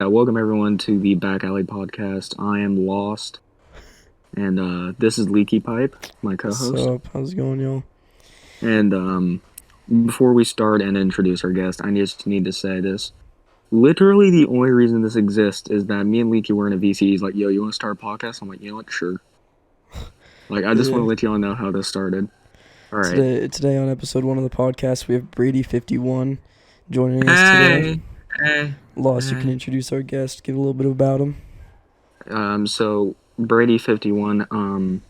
welcome everyone to the Back Alley podcast. I am Lost, and this is Leaky Pipe, my What's co-host. up? How's it going, y'all? And before we start and introduce our guest, I just need to say this. Literally, the only reason this exists is that me and Leaky were in a VC. He's like, "Yo, you want to start a podcast?" I'm like, "You know what? Sure." Like, I just want Yeah. to let y'all know how this started. All right. Today on episode 1 of the podcast, we have Brady51 joining us today. Hey, Lost, you hey. can introduce our guest, give a little bit about him. So Brady51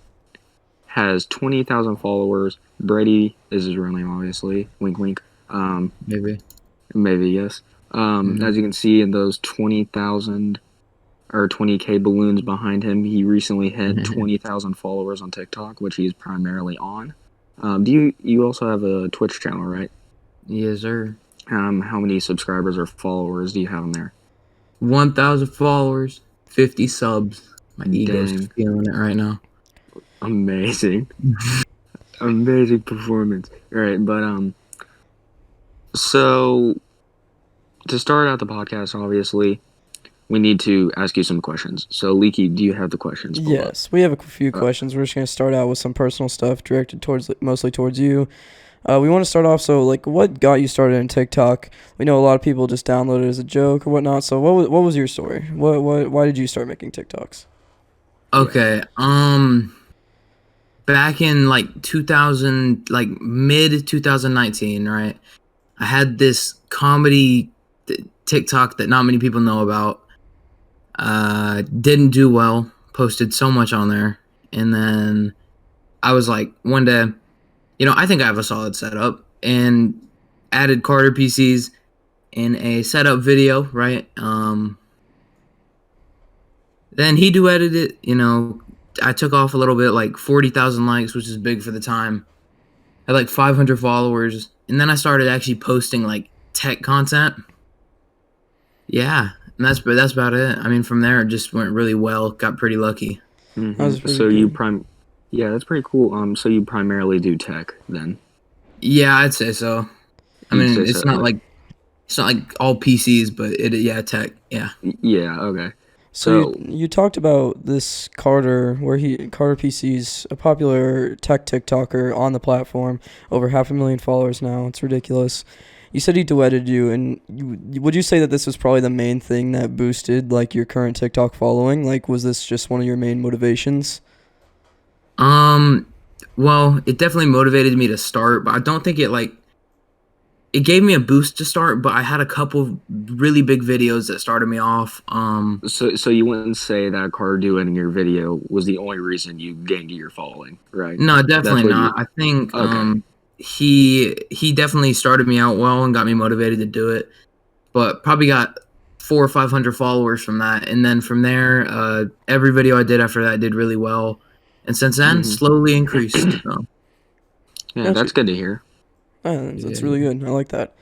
has 20,000 followers. Brady is his real name, obviously. Wink, wink. Maybe. Maybe, yes. As you can see in those 20,000 or 20K balloons behind him, he recently hit 20,000 followers on TikTok, which he's primarily on. You also have a Twitch channel, right? Yes, sir. How many subscribers or followers do you have on there? 1,000 followers, 50 subs. My ego's Dang. feeling it right now. Amazing. Amazing performance. All right, but so to start out the podcast, obviously, we need to ask you some questions. So, Leaky, do you have the questions? Yes, we have a few questions. We're just going to start out with some personal stuff directed mostly towards you. We want to start off, so, what got you started in TikTok? We know a lot of people just download it as a joke or whatnot, so what was your story? Why did you start making TikToks? Okay, back in, 2000, mid-2019, right? I had this comedy TikTok that not many people know about. Didn't do well, posted so much on there, and then I was like, one day, I think I have a solid setup, and added Carter PCs in a setup video, right? Then he duetted it, I took off a little bit, 40,000 likes, which is big for the time. I had 500 followers, and then I started actually posting tech content. Yeah, and that's about it. I mean, from there it just went really well. Got pretty lucky. That was pretty So good. yeah, that's pretty cool. So you primarily do tech then? Yeah, I'd say so. I You'd mean, say it's so, not like all PCs, but tech. Yeah. Yeah, okay. So you talked about this Carter PC's a popular tech TikToker on the platform, over 500,000 followers now. It's ridiculous. You said he duetted you, and would you say that this was probably the main thing that boosted your current TikTok following? Was this just one of your main motivations? Well, it definitely motivated me to start, but I don't think it gave me a boost to start, but I had a couple really big videos that started me off. So you wouldn't say that Cardew in your video was the only reason you gained your following, right? No, definitely not. I think Okay. he definitely started me out well and got me motivated to do it, but probably got 400 or 500 followers from that, and then from there, every video I did after that did really well, and since then, slowly increased. So. Yeah, Gotcha. that's good to hear. That's really good. I like that.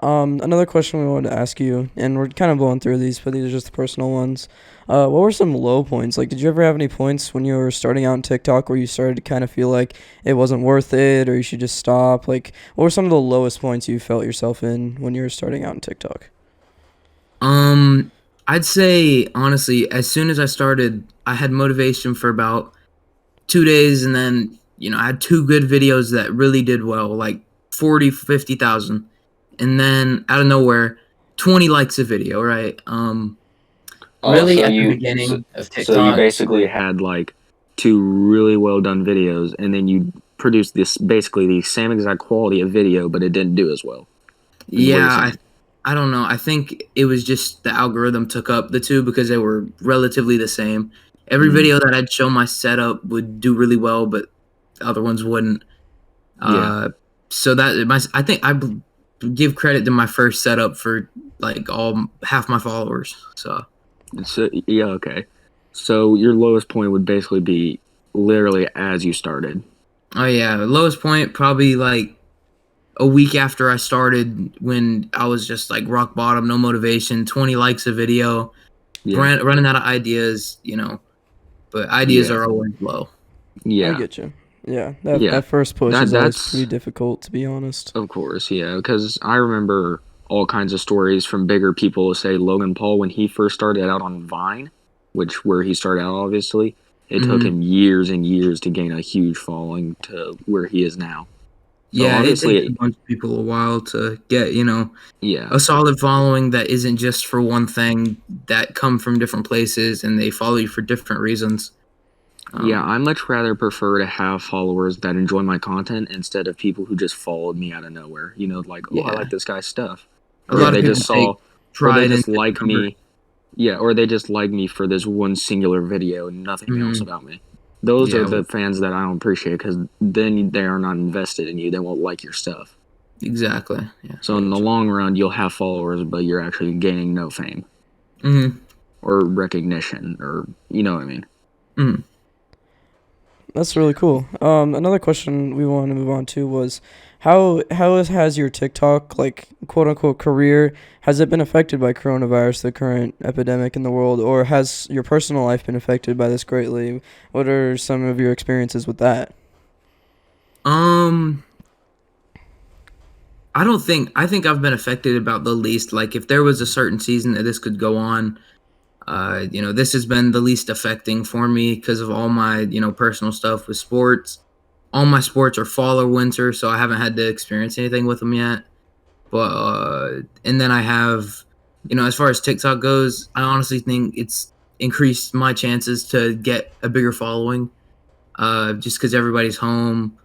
Another question we wanted to ask you, and we're kind of blowing through these, but these are just the personal ones. What were some low points? Did you ever have any points when you were starting out in TikTok where you started to kind of feel like it wasn't worth it, or you should just stop? What were some of the lowest points you felt yourself in when you were starting out in TikTok? I'd say honestly, as soon as I started, I had motivation for about 2 days, and then I had two good videos that really did well, 40, 50,000, and then out of nowhere, 20 likes a video, right? Really at the beginning of TikTok. So you basically had two really well done videos, and then you produced this basically the same exact quality of video, but it didn't do as well. Yeah, I don't know. I think it was just the algorithm took up the two because they were relatively the same. Every video that I'd show my setup would do really well, but the other ones wouldn't. So I think I give credit to my first setup for half my followers. So yeah, okay. So your lowest point would basically be literally as you started. Oh yeah, the lowest point probably a week after I started, when I was just rock bottom, no motivation, 20 likes a video, running out of ideas, but ideas are always low. Yeah. I get you. Yeah, that first push is always pretty difficult, to be honest. Of course, yeah, because I remember all kinds of stories from bigger people. Say Logan Paul, when he first started out on Vine, where he started out, obviously, it took him years and years to gain a huge following to where he is now. So Yeah, it takes a obviously, bunch of people a while to get, you know, yeah, a solid following that isn't just for one thing, that come from different places and they follow you for different reasons. yeah, I much rather prefer to have followers that enjoy my content instead of people who just followed me out of nowhere. You know, like, oh, I Yeah. like this guy's stuff, A or lot of they people just take saw, or they pride in just like discovering. me. Yeah, or they just like me for this one singular video and nothing else about me. Those are Yeah, the fans that I don't appreciate because then they are not invested in you. They won't like your stuff. exactly. Yeah. So in the long run, you'll have followers, but you're actually gaining no fame or recognition, or you know what I mean. That's really cool. Another question we want to move on to was has your TikTok, like, quote unquote career, has it been affected by coronavirus, the current epidemic in the world, or has your personal life been affected by this greatly? What are some of your experiences with that? I think I've been affected about the least. Like if there was a certain season that this could go on, you know, this has been the least affecting for me because of all my, you know, personal stuff with sports. All my sports are fall or winter, so I haven't had to experience anything with them yet. But and then I have, you know, as far as TikTok goes, I honestly think it's increased my chances to get a bigger following. Just because everybody's home,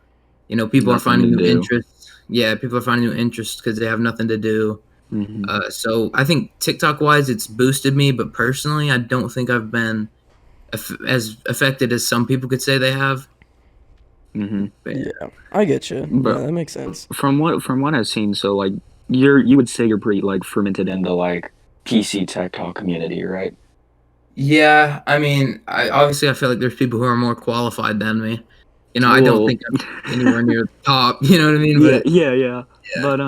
you know, people are Nothing to finding new do. interests. Yeah, people are finding new interests because they have nothing to do. Hmm. So I think TikTok wise, it's boosted me, but personally, I don't think I've been as affected as some people could say they have. Hmm. But Yeah, I get you. Yeah, But that makes sense. from what I've seen, so like you would say you're pretty like fermented into like PC TikTok community, right? yeah, I mean, I feel like there's people who are more qualified than me. You know, I don't Well, think I'm anywhere near the top. You know what I mean? yeah, But yeah, yeah. yeah, But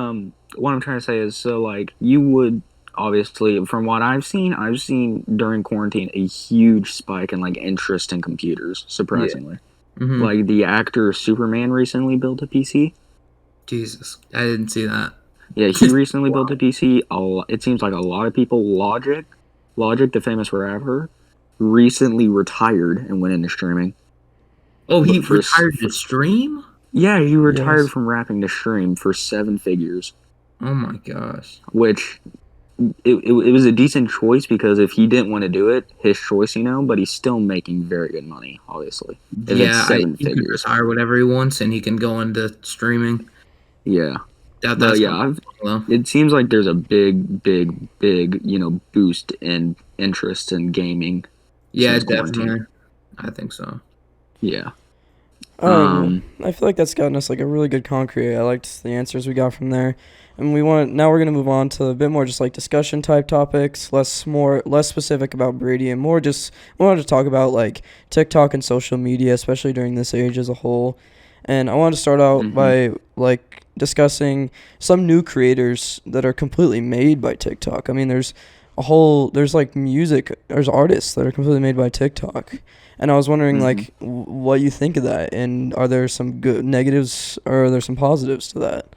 what I'm trying to say is, so like you would obviously, from what I've seen during quarantine a huge spike in like interest in computers. yeah. Surprisingly, hmm like the actor Superman recently built a PC. Jesus, I didn't see that. Yeah, he recently built a Wow. PC. It seems like a lot of people. Logic, the famous rapper, recently retired and went into streaming. Oh, he But retired to stream? yeah, he retired Yes. from rapping to stream for 7 figures, Oh my gosh. which it was a decent choice because if he didn't want to do it, his choice, you know. But he's still making very good money, obviously. If it's Yeah, seven he can figures, retire whatever he wants, and he can go into streaming. yeah. But That's yeah, phenomenal, though. it seems like there's a big, boost in interest in gaming Yeah, since quarantine. definitely. I think so. Yeah. All right, well, I feel like that's gotten us like a really good concrete. I liked the answers we got from there, and now we're gonna move on to a bit more just like discussion type topics, less specific about Brady, and more just we wanted to talk about like TikTok and social media, especially during this age as a whole. And I wanted to start out by like discussing some new creators that are completely made by TikTok. I mean, there's like there's artists that are completely made by TikTok. And I was wondering, like, what you think of that, and are there some good negatives, or are there some positives to that?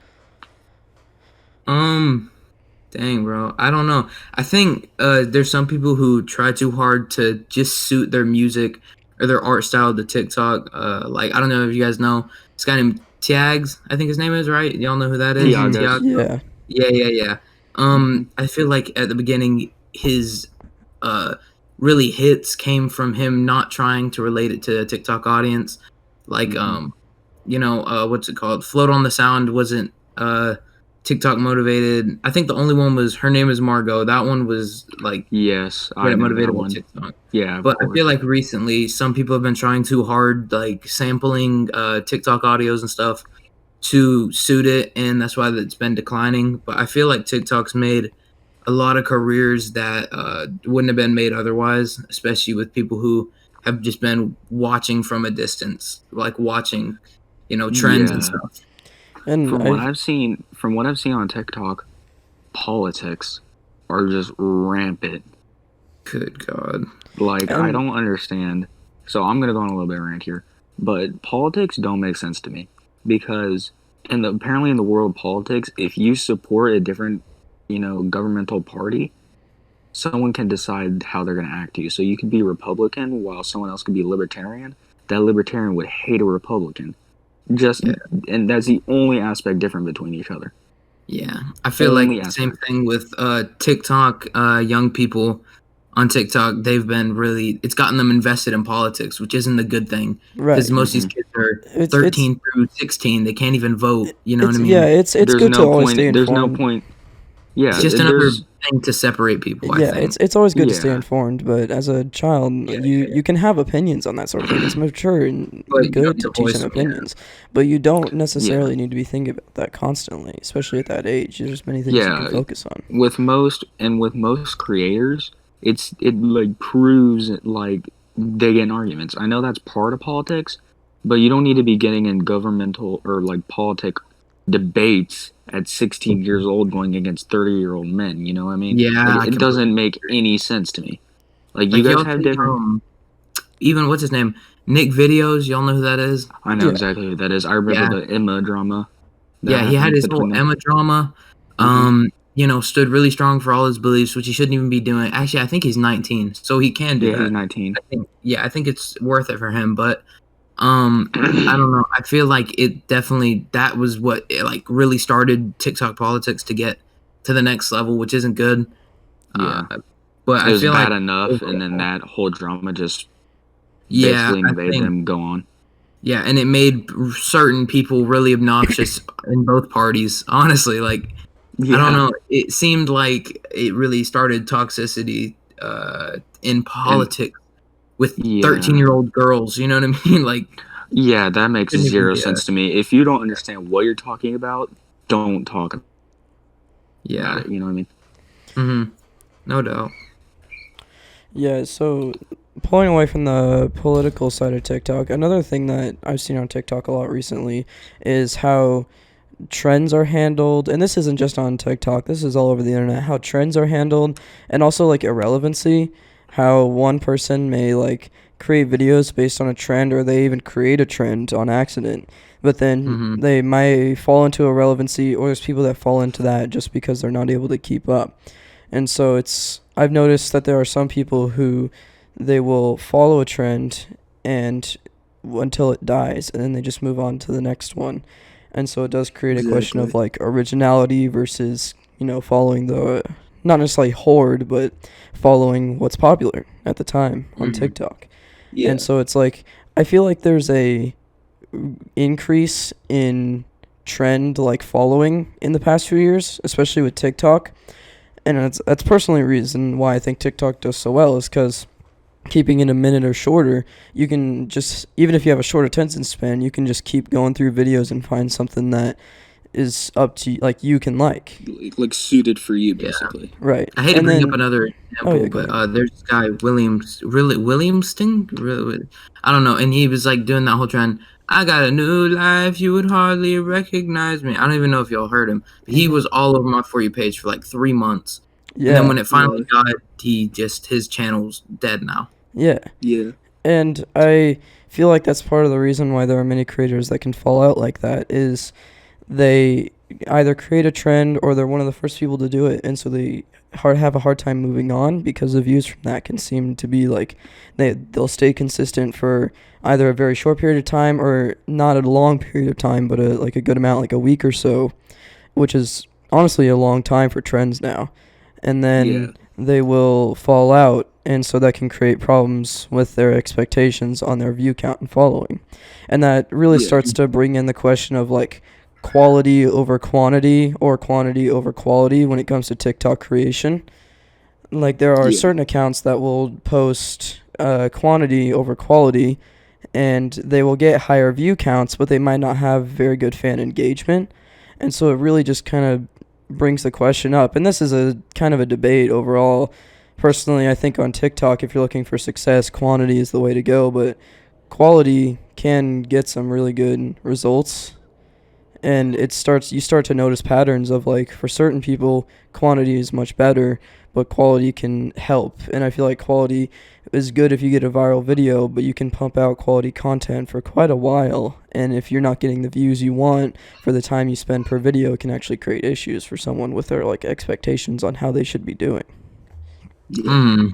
Dang, bro. I don't know. I think there's some people who try too hard to just suit their music or their art style to TikTok. Like I don't know if you guys know this guy named Tiags. I think his name is right. Y'all know who that is? Tiagas. Tiago. Yeah. Yeah. I feel like at the beginning his uh really hits came from him not trying to relate it to a TikTok audience. Like you know, what's it called? Float on the Sound wasn't TikTok motivated. I think the only one was Her Name is Margot. That one was like Yes, I Reddit know that motivated by one. TikTok. Yeah, of But I feel course. like recently some people have been trying too hard, like sampling TikTok audios and stuff to suit it, and that's why it's been declining. But I feel like TikTok's made a lot of careers that wouldn't have been made otherwise, especially with people who have just been watching from a distance, like watching, you know, trends and Yeah. stuff. And From what I've seen on TikTok, politics are just rampant. Good God. Like I and don't understand. So I'm gonna go on a little bit of a rant here, but politics don't make sense to me because apparently in the world of politics, if you support a different governmental party, someone can decide how they're going to act to you. So you could be Republican while someone else could be Libertarian. That Libertarian would hate a Republican. And that's the only aspect different between each other. Yeah, I feel like the same thing with TikTok. Young people on TikTok, it's gotten them invested in politics, which isn't a good thing. Right. Because most of these kids are 13 through 16. They can't even vote. You know what I mean? Yeah, it's good to always stay informed. There's no point. Yeah, it's just another thing to separate people. Yeah, I think. it's always good to stay informed, but as a child, you can have opinions on that sort of thing. It's mature and good to teach them opinions, but you don't necessarily need to be thinking about that constantly, especially at that age. There's many things you can focus on. With most creators, it like proves like they get in arguments. I know that's part of politics, but you don't need to be getting in governmental or like politic debates at 16 years old going against 30-year-old men. You know what I mean? Yeah, like, it doesn't make any sense to me. Like you guys have different. Even what's his name? Nick Videos. Y'all know who that is? I know exactly who that is. I remember the Emma drama. Yeah, he had his whole Emma drama. Stood really strong for all his beliefs, which he shouldn't even be doing. Actually, I think he's 19, so he can do that. He's 19. I think it's worth it for him, but I don't know. I feel like that was what like really started TikTok politics to get to the next level, which isn't good. Yeah, but it was bad enough, and then that whole drama just basically made them go on. Yeah, and it made certain people really obnoxious in both parties. Honestly, like I don't know. It seemed like it really started toxicity in politics with 13-year-old girls. You know what I mean? Like, yeah, that makes zero sense to me. If you don't understand what you're talking about, don't talk about it. You know what I mean? Mm-hmm. No doubt. Yeah, so pulling away from the political side of TikTok, another thing that I've seen on TikTok a lot recently is how trends are handled, and this isn't just on TikTok, this is all over the internet, how trends are handled, and also like irrelevancy, how one person may like create videos based on a trend, or they even create a trend on accident, but then they might fall into irrelevancy, or there's people that fall into that just because they're not able to keep up. And so I've noticed that there are some people who they will follow a trend and until it dies, and then they just move on to the next one. And so it does create a question of like originality versus, following the, not necessarily horde, but following what's popular at the time on TikTok. Yeah. And so it's like, I feel like there's a increase in trend like following in the past few years, especially with TikTok. And that's personally a reason why I think TikTok does so well, is because keeping it a minute or shorter, you can just, even if you have a short attention span, you can just keep going through videos and find something that is up to, like, you can like suited for you, basically. Yeah. Right. I hate to bring up another example, but there's this guy, Williamston? I don't know, and he was like doing that whole trend, I got a new life, you would hardly recognize me. I don't even know if y'all heard him. He was all over my For You page for like 3 months. Yeah. And then when it finally got, his channel's dead now. Yeah. Yeah. And I feel like that's part of the reason why there are many creators that can fall out like that, is they either create a trend or they're one of the first people to do it, and so they have a hard time moving on because the views from that can seem to be like they'll stay consistent for either a very short period of time or not a long period of time, but a good amount, like a week or so, which is honestly a long time for trends now. And then they will fall out, and so that can create problems with their expectations on their view count and following. And that really starts to bring in the question of like quality over quantity or quantity over quality when it comes to TikTok creation. Like there are certain accounts that will post quantity over quality, and they will get higher view counts, but they might not have very good fan engagement. And so it really just kind of brings the question up, and this is a kind of a debate overall. Personally, I think on TikTok, if you're looking for success, quantity is the way to go, but quality can get some really good results. And you start to notice patterns of like, for certain people, quantity is much better, but quality can help. And I feel like quality is good if you get a viral video, but you can pump out quality content for quite a while. And if you're not getting the views you want for the time you spend per video, it can actually create issues for someone with their like expectations on how they should be doing. Yeah.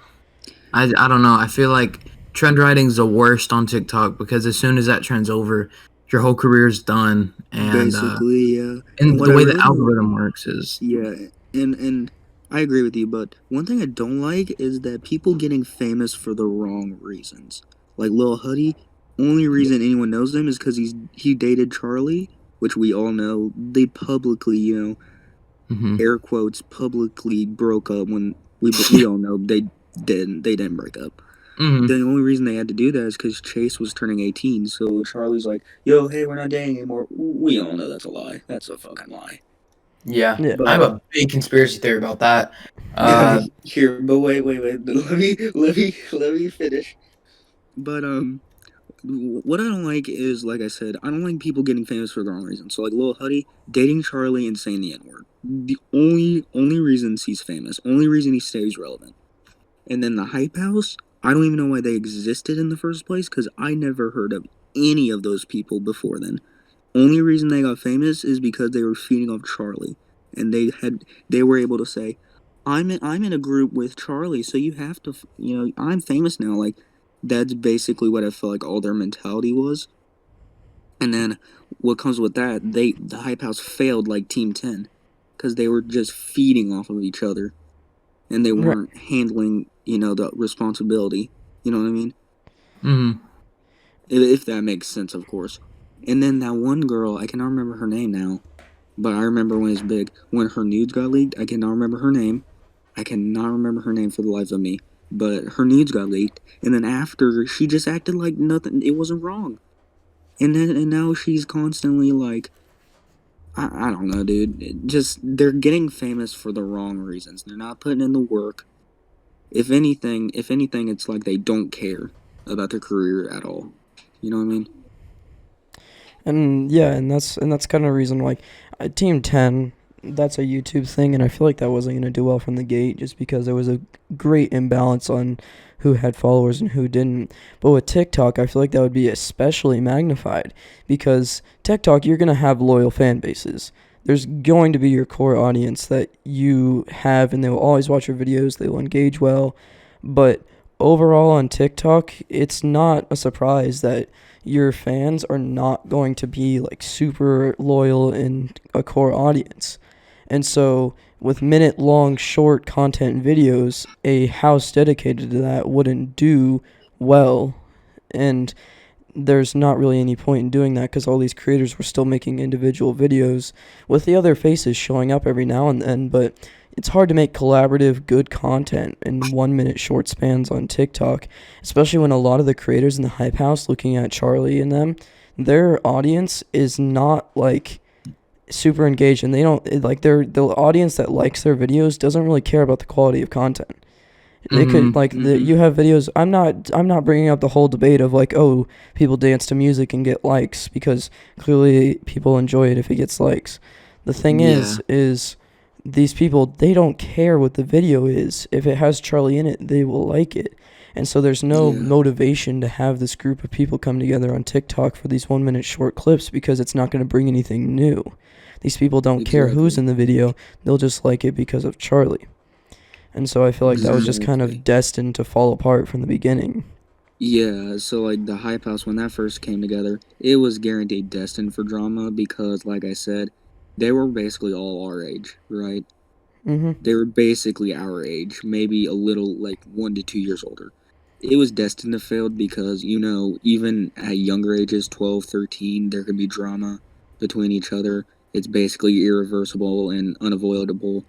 I don't know. I feel like trend writing's the worst on TikTok because as soon as that trend's over, your whole career's done. Basically, yeah. And What the I way the really algorithm works is Yeah, and I agree with you, but one thing I don't like is that people getting famous for the wrong reasons. Like Lil Huddy, only reason anyone knows him is because he dated Charlie, which we all know. They publicly, mhm. air quotes, publicly broke up when we all know they didn't break up. Mhm. The only reason they had to do that is because Chase was turning 18. So Charlie's like, "Yo, hey, we're not dating anymore." We all know that's a lie. That's a fucking lie. Yeah, Yeah. I have But a big conspiracy theory about that. here, but wait. Let me finish. But what I don't like is, like I said, I don't like people getting famous for the wrong reasons. So like Lil Huddy dating Charlie and saying the N word. The only reasons he's famous, only reason he stays relevant. And then the Hype House, I don't even know why they existed in the first place because I never heard of any of those people before then. Only reason they got famous is because they were feeding off Charlie, and they were able to say, I'm in a group with Charlie, so you have to, I'm famous now." Like that's basically what I feel like all their mentality was. And then what comes with that, the Hype House failed like Team 10 because they were just feeding off of each other, and they Right. weren't handling the responsibility. You know what I mean? Mhm. If that makes sense, of course. And then that one girl, I cannot remember her name now, but I remember when it was big. When her nudes got leaked, I cannot remember her name. I cannot remember her name for the life of me. But her nudes got leaked, and then after she just acted like nothing, it wasn't wrong. And now she's constantly like, I don't know, dude. They're getting famous for the wrong reasons. They're not putting in the work. If anything, it's like they don't care about their career at all. You know what I mean? And yeah, and that's kind of a reason like Team 10, that's a YouTube thing, and I feel like that wasn't gonna do well from the gate just because there was a great imbalance on who had followers and who didn't. But with TikTok, I feel like that would be especially magnified because TikTok, you're gonna have loyal fan bases. There's going to be your core audience that you have, and they will always watch your videos. They will engage well, but overall on TikTok, it's not a surprise that your fans are not going to be like super loyal in a core audience. And so with minute long short content videos, a house dedicated to that wouldn't do well. And there's not really any point in doing that because all these creators were still making individual videos with the other faces showing up every now and then. But it's hard to make collaborative, good content in 1 minute short spans on TikTok, especially when a lot of the creators in the Hype House, looking at Charlie and them, their audience is not like super engaged, and they don't like the audience that likes their videos doesn't really care about the quality of content. They could Mhm. like you have videos. I'm not bringing up the whole debate of like, oh, people dance to music and get likes because clearly people enjoy it if it gets likes. The thing Yeah. is these people, they don't care what the video is. If it has Charlie in it, they will like it. And so there's no Yeah, motivation to have this group of people come together on TikTok for these 1 minute short clips because it's not going to bring anything new. These people don't care who's exactly. in the video. They'll just like it because of Charlie. And so I feel like that was just kind of Exactly. destined to fall apart from the beginning. Yeah, so like the Hype House when that first came together, it was guaranteed destined for drama because, like I said, they were basically all our age, right? Mhm. They were basically our age, maybe a little like 1 to 2 years older. It was destined to fail because, even at younger ages, 12, 13, there could be drama between each other. It's basically irreversible and unavoidable.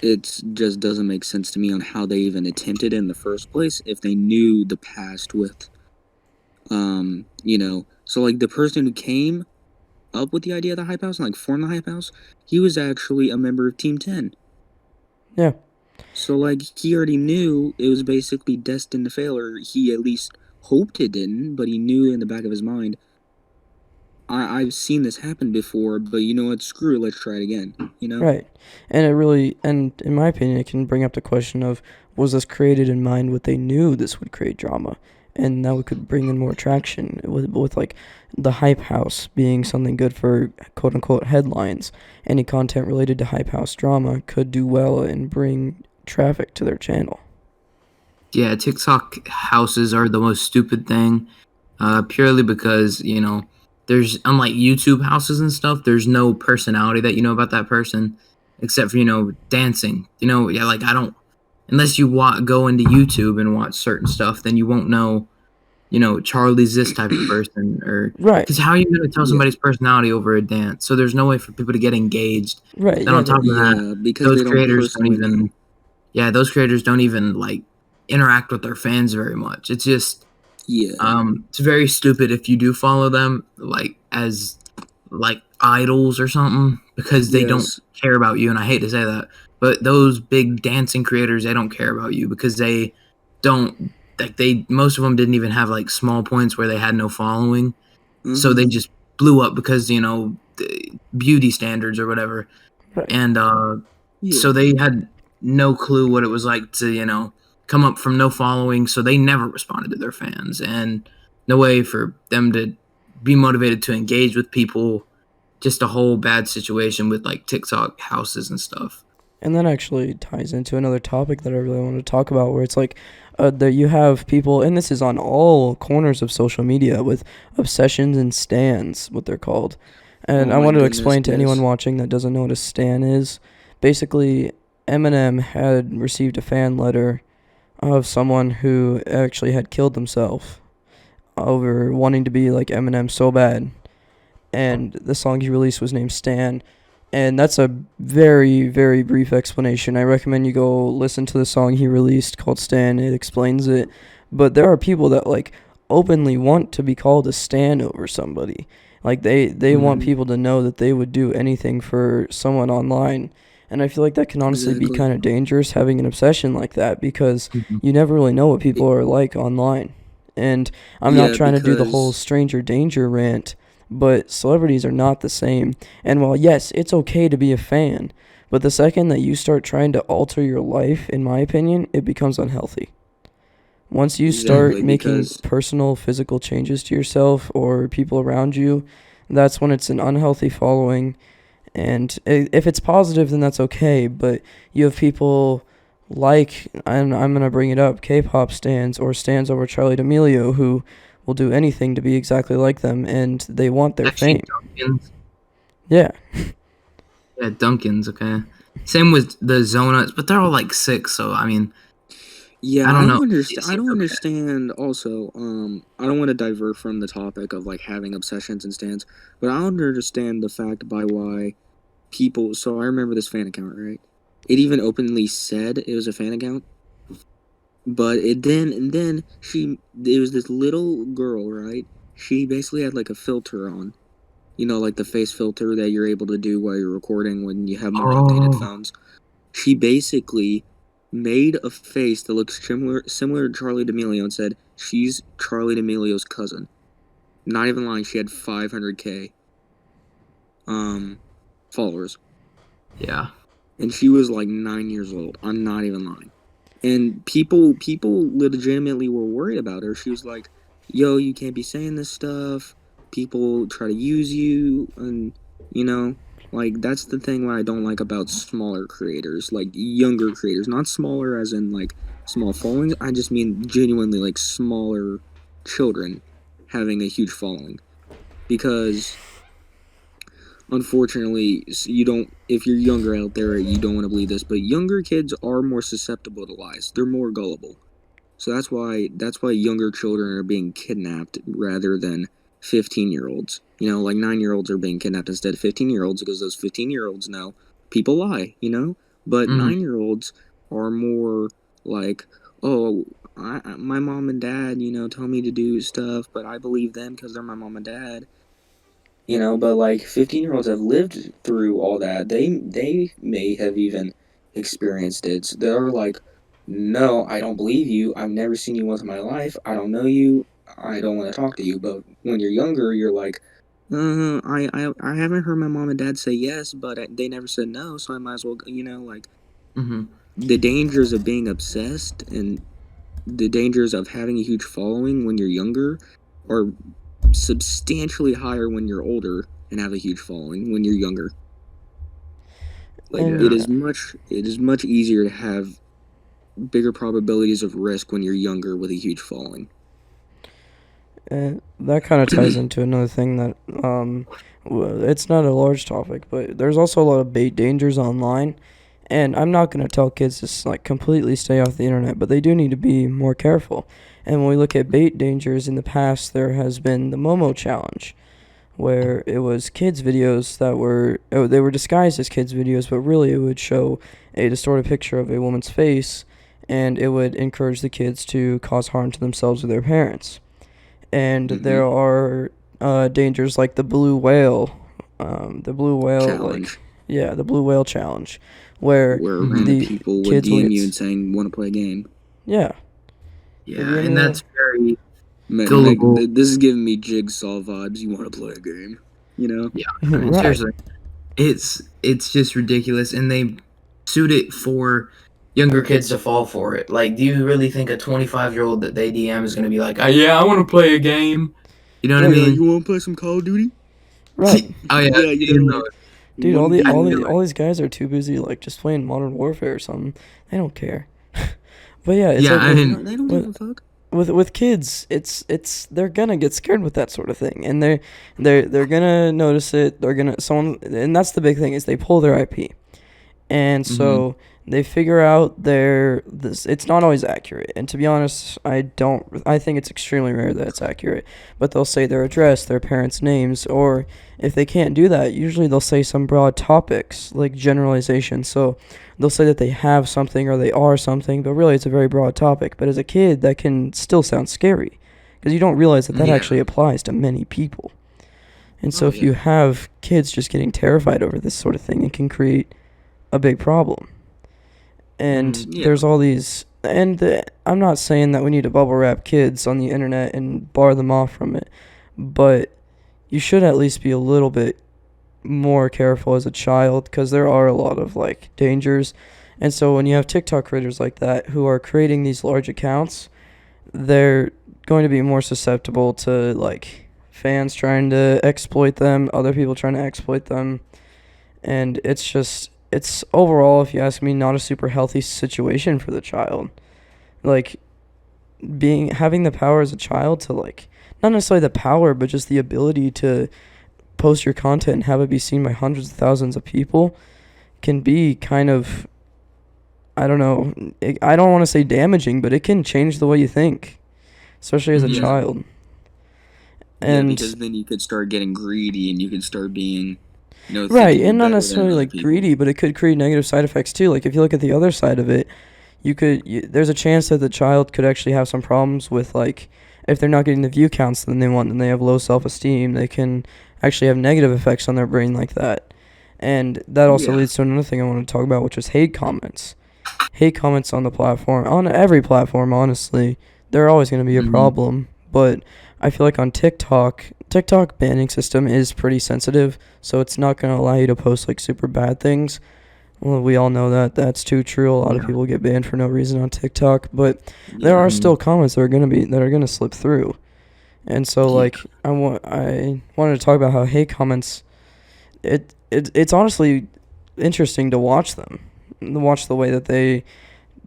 It just doesn't make sense to me on how they even attempted it in the first place if they knew the past with, so like the person who came up with the idea of the Hype House and like formed the Hype House, he was actually a member of Team 10. Yeah. So like he already knew it was basically destined to fail, or he at least hoped it didn't, but he knew in the back of his mind I've seen this happen before, but you know what? Screw it. Let's try it again. You know? Right. And it really, and in my opinion, it can bring up the question of, was this created in mind what they knew this would create drama? And that could bring in more traction with like the hype house being something good for quote unquote headlines. Any content related to hype house drama could do well and bring traffic to their channel. Yeah, TikTok houses are the most stupid thing, purely because there's unlike YouTube houses and stuff. There's no personality that you know about that person, except for dancing. Yeah, like I don't unless you go into YouTube and watch certain stuff, then you won't know. Charlie's this type of person, or Right. because how are you going to tell Yeah. somebody's personality over a dance? So there's no way for people to get engaged. Right. Then Yeah. on top of that, Yeah, because those they don't creators don't personally know. even those creators don't even like interact with their fans very much. It's just Yeah. it's very stupid if you do follow them like as like idols or something because they don't Yes. care about you. And I hate to say that, but those big dancing creators, they don't care about you because they don't like most of them didn't even have like small points where they had no following. So they just blew up because the beauty standards or whatever. Right. And Yeah. so they had no clue what it was like to come up from no following, so they never responded to their fans, and no way for them to be motivated to engage with people. Just a whole bad situation with like TikTok houses and stuff. And that actually ties into another topic that I really want to talk about, where it's like that you have people, and this is on all corners of social media, with obsessions and stans, what they're called. And Oh I my want to goodness, explain to anyone yes. watching that doesn't know what a stan is. Basically, Eminem had received a fan letter of someone who actually had killed themselves over wanting to be like Eminem so bad. And the song he released was named Stan. And that's a very, very brief explanation. I recommend you go listen to the song he released called Stan. It explains it. But there are people that like openly want to be called a stan over somebody. Like they want Mhm. people to know that they would do anything for someone online. And I feel like that can honestly be Exactly. kind of dangerous having an obsession like that, because Mhm. you never really know what It- people are like online. And I'm not yeah, trying to do the whole because stranger danger rant, but celebrities are not the same. And while, yes, it's okay to be a fan, but the second that you start trying to alter your life, in my opinion, it becomes unhealthy. Once you start exactly making because personal physical changes to yourself or people around you, that's when it's an unhealthy following. And if it's positive, then that's okay. But you have people like, and I'm going to bring it up, K-pop stans or stans over Charlie D'Amelio, who will do anything to be exactly like them, and they want their Actually, fame. Duncan's. Yeah. Yeah, Duncan's okay. Same with the Zonuts, but they're all like 6. So I mean, yeah, I I don't know. don't It understand. I seems don't okay. understand. Also, I don't want to divert from the topic of like having obsessions and stands, but I don't understand the fact by why people. So I remember this fan account, right? It even openly said it was a fan account, but and then it was this little girl, right? She basically had like a filter on, like the face filter that you're able to do while you're recording when you have more updated Oh, phones. She basically made a face that looks similar to Charlie D'Amelio and said she's Charlie D'Amelio's cousin. Not even lying, she had 500K followers, yeah. and she was like 9 years old. I'm not even lying. And people legitimately were worried about her. She was like, "Yo, you can't be saying this stuff. People try to use you, and you know, like that's the thing what I don't like about smaller creators, like younger creators, not smaller as in like small followings. I just mean genuinely like smaller children having a huge following because unfortunately you don't if you're younger out there you don't want to believe this, but younger kids are more susceptible to lies. They're more gullible. So that's why younger children are being kidnapped rather than 15-year-olds. Like 9-year-olds are being kidnapped instead of 15-year-olds because those 15-year-olds know people lie. But Hmm. 9-year-olds are more like, oh, my mom and dad, tell me to do stuff, but I believe them because they're my mom and dad. But like 15-year-olds have lived through all that. They may have even experienced it. So they're like, no, I don't believe you. I've never seen you once in my life. I don't know you. I don't want to talk to you. But when you're younger, you're like, I haven't heard my mom and dad say yes, but they never said no, so I might as well, like Mm-hmm. the dangers of being obsessed and the dangers of having a huge following when you're younger are substantially higher when you're older and have a huge following when you're younger. Like And it is much easier to have bigger probabilities of risk when you're younger with a huge following. that kind of ties into another thing that it's not a large topic, but there's also a lot of bait dangers online. And I'm not going to tell kids to like completely stay off the internet, but they do need to be more careful. And when we look at bait dangers in the past, there has been the Momo challenge, where it was kids videos that were they were disguised as kids videos, but really it would show a distorted picture of a woman's face, and it would encourage the kids to cause harm to themselves or their parents. And there are dangers like the blue whale, Challenge. like yeah, the blue whale challenge, where Where Mhm. random the people would kids will DM get you and saying, "Want to play a game?" yeah. Yeah, Have you and that's very Meg, gullible. this is giving me Jigsaw vibes. You want to play a game? You know? Yeah, I mean, Right. seriously, it's just ridiculous, and they suit it for younger kids to fall for it. Like, do you really think a 25-year-old that they DM is going to be like, oh, yeah, I want to play a game? You know what I Right. Yeah, mean? you want to play some Call of Duty? Right. Oh yeah, Yeah, you know, Dude, one game. all these guys are too busy like just playing Modern Warfare or something. They don't care. But yeah, it's Yeah, like I mean, They don't give a fuck. with kids, it's they're gonna get scared with that sort of thing, and they're gonna notice it. They're gonna someone, and that's the big thing is they pull their IP, and so they figure out this. It's not always accurate, and to be honest, I think it's extremely rare that it's accurate. But they'll say their address, their parents' names, or if they can't do that, usually they'll say some broad topics like generalization. So they'll say that they have something or they are something, but really it's a very broad topic. But as a kid, that can still sound scary because you don't realize that Yeah. actually applies to many people. And so Oh, if you have kids just getting terrified over this sort of thing, it can create a big problem. And Yeah. there's all these, and I'm not saying that we need to bubble wrap kids on the internet and bar them off from it, but you should at least be a little bit more careful as a child because there are a lot of like dangers. And so when you have TikTok creators like that who are creating these large accounts, they're going to be more susceptible to like fans trying to exploit them, other people trying to exploit them, and it's overall, if you ask me, not a super healthy situation for the child. Like having the power as a child to like not necessarily the power, but just the ability to post your content and have it be seen by hundreds of thousands of people can be kind of, I don't know, I don't want to say damaging, but it can change the way you think, especially as a Yeah. child. Yeah, And because then you could start getting greedy and you could start being, right, thinking you're and not better than necessarily other like people. greedy, but it could create negative side effects too. Like if you look at the other side of it, there's a chance that the child could actually have some problems with like if they're not getting the view counts that they want and they have low self-esteem, they can actually have negative effects on their brain like that. And that also Yeah. leads to another thing I want to talk about, which is hate comments. Hate comments on the platform, on every platform, honestly, they're always going to be a Mhm. problem. But I feel like on TikTok banning system is pretty sensitive, so it's not going to allow you to post like super bad things. Well, we all know that that's too true. A lot of Yeah. people get banned for no reason on TikTok, but there are Mhm. still comments that are gonna slip through. And so Yeah. like I wanted to talk about how hate comments, it's honestly interesting to watch them, watch the way that they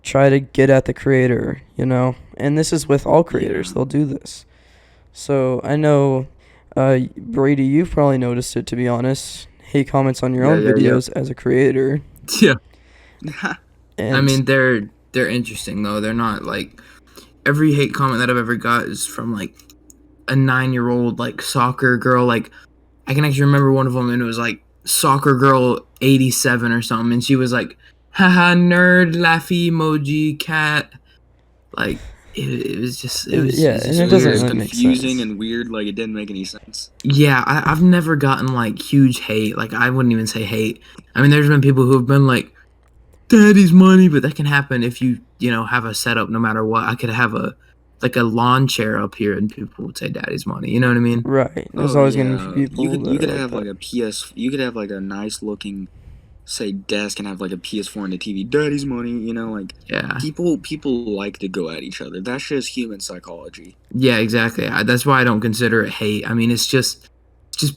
try to get at the creator, you know. And this is with all creators; Yeah. they'll do this. So I know, Brady, you've probably noticed it. To be honest, hate comments on your Yeah, own yeah, yeah. videos as a creator, Yeah. and I mean, they're interesting though. They're not like every hate comment that I've ever got is from like a 9-year-old like soccer girl. Like I can actually remember one of them, and it was like soccer girl 87 or something, and she was like, "Haha, nerd, laughy emoji, cat." Like it was just yeah, it's and just it It doesn't was weird. really make confusing sense. and weird. Like it didn't make any sense. Yeah, I've never gotten like huge hate. Like I wouldn't even say hate. I mean, there's been people who have been like, "Daddy's money," but that can happen if you have a setup. No matter what, I could have a like a lawn chair up here, and people would say "Daddy's money." You know what I mean? Right. There's Oh always gonna be yeah, people you that are could like have that. like a PS. You could have like a nice looking, say, desk and have like a PS4 and a TV. Daddy's money, like Yeah. people like to go at each other. That's just human psychology. Yeah, exactly. That's why I don't consider it hate. I mean, it's just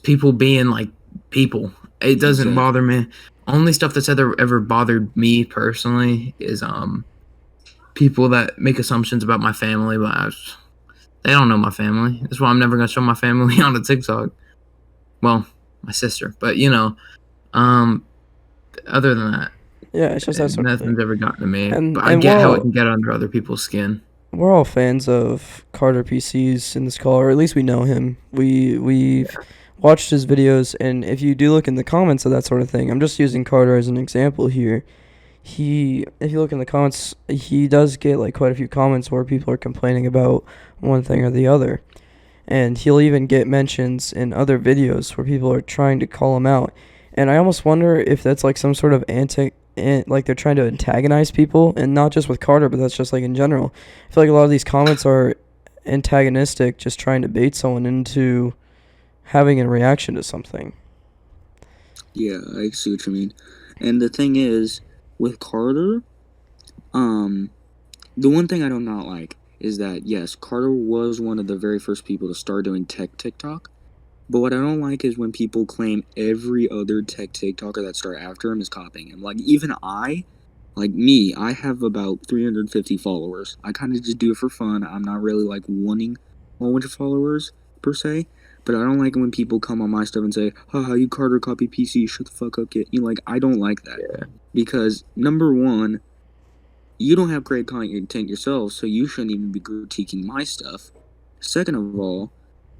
people being like people. It doesn't bother Exactly. me. Only stuff that's ever bothered me personally is people that make assumptions about my family, but they don't know my family. That's why I'm never gonna show my family on a TikTok. Well, my sister, but um, other than that, Yeah, it's just that sort of thing. nothing's ever gotten to me. But I And get how it can get under other people's skin. we're all fans of Carter PCs in this call, or at least we know him. We've watched his videos, and if you do look in the comments of that sort of thing, I'm just using Carter as an example here. If you look in the comments, he does get like quite a few comments where people are complaining about one thing or the other, and he'll even get mentions in other videos where people are trying to call him out. And I almost wonder if that's like some sort of like they're trying to antagonize people, and not just with Carter, but that's just like in general. I feel like a lot of these comments are antagonistic, just trying to bait someone into having a reaction to something. Yeah, I see what you mean. And the thing is, with Carter, um, the one thing I do not like is that yes, Carter was one of the very first people to start doing tech TikTok. But what I don't like is when people claim every other tech TikToker that start after him is copying him. Like even I have about 350 followers. I kind of just do it for fun. I'm not really like wanting a whole bunch of followers per se. But I don't like it when people come on my stuff and say, haha, you Carter copy PC, shut the fuck up, kid. Like, I don't like that. Yeah. Because, number one, you don't have great content yourself, so you shouldn't even be critiquing my stuff. Second of all,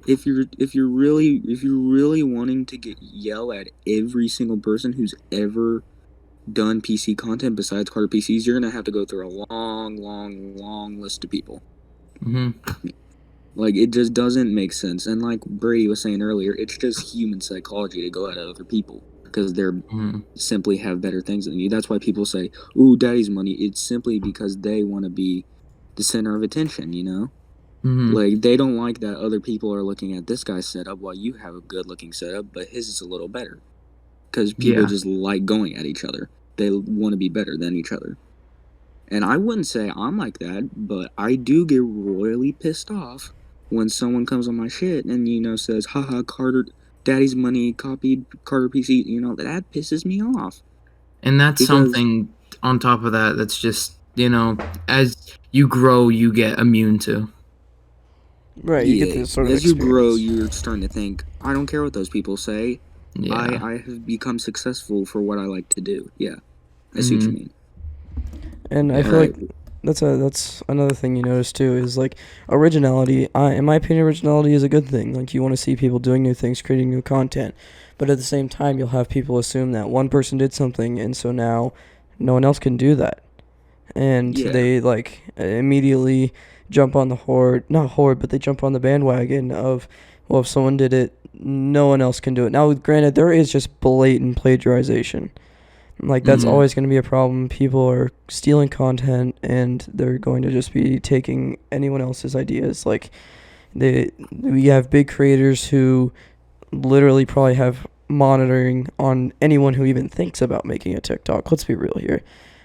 if you're really wanting to yell at every single person who's ever done PC content besides Carter PCs, you're gonna have to go through a long list of people. Mm-hmm. Like, it just doesn't make sense. And like Brady was saying earlier, it's just human psychology to go at other people because they're simply have better things than you. That's why people say, "Ooh, daddy's money." It's simply because they want to be the center of attention. Like, they don't like that other people are looking at this guy's setup while you have a good looking setup, but his is a little better. Because people just like going at each other. They want to be better than each other. And I wouldn't say I'm like that, but I do get royally pissed off when someone comes on my shit and, says, haha, Carter, daddy's money copied Carter PC. That pisses me off. And that's something on top of that that's just, as you grow, you get immune to. Right, you get this sort of as experience. you grow, you're starting to think, I don't care what those people say. Yeah. I have become successful for what I like to do. Yeah, I see what you mean. And I feel like that's another thing you notice too is like originality. In my opinion, originality is a good thing. Like you want to see people doing new things, creating new content, but at the same time, you'll have people assume that one person did something, and so now no one else can do that, and they like immediately jump on but they jump on the bandwagon of, well, if someone did it, no one else can do it. Now, granted, there is just blatant plagiarization. Like, that's always going to be a problem. People are stealing content, and they're going to just be taking anyone else's ideas. Like, we have big creators who literally probably have monitoring on anyone who even thinks about making a TikTok. Let's be real here.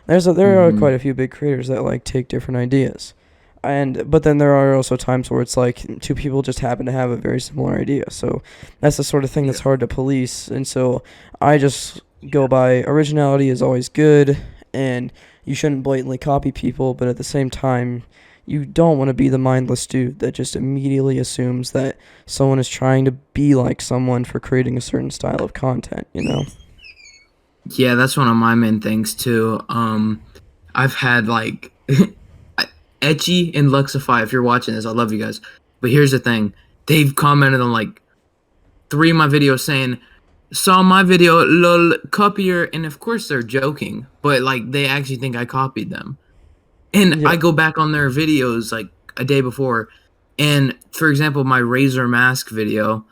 There are quite a few big creators that, like, take different ideas. But then there are also times where it's like two people just happen to have a very similar idea. So that's the sort of thing that's hard to police. And so I just go by originality is always good, and you shouldn't blatantly copy people, but at the same time, you don't want to be the mindless dude that just immediately assumes that someone is trying to be like someone for creating a certain style of content, Yeah, that's one of my main things too. I've had like Etchy and Luxify, if you're watching this, I love you guys. But here's the thing. They've commented on like 3 of my videos saying, saw my video, lol, copier, and of course they're joking, but like they actually think I copied them. And I go back on their videos like a day before, and for example, my Razor mask video,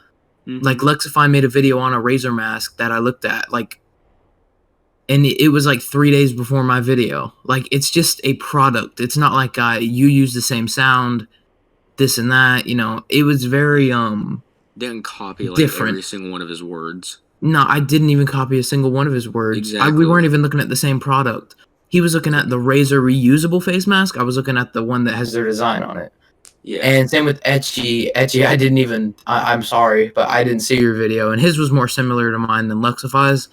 like Luxify made a video on a Razor mask that I looked at, like, and it was like 3 days before my video. Like, it's just a product. It's not like you use the same sound. this and that. It was very Didn't copy like different. every single one of his words. No, I didn't even copy a single one of his words. Exactly. We weren't even looking at the same product. He was looking at the Razer reusable face mask. I was looking at the one that has their design on it. Yeah. And same with Etchy. Etchy, I didn't even. I'm sorry, but I didn't see your video, and his was more similar to mine than Luxify's,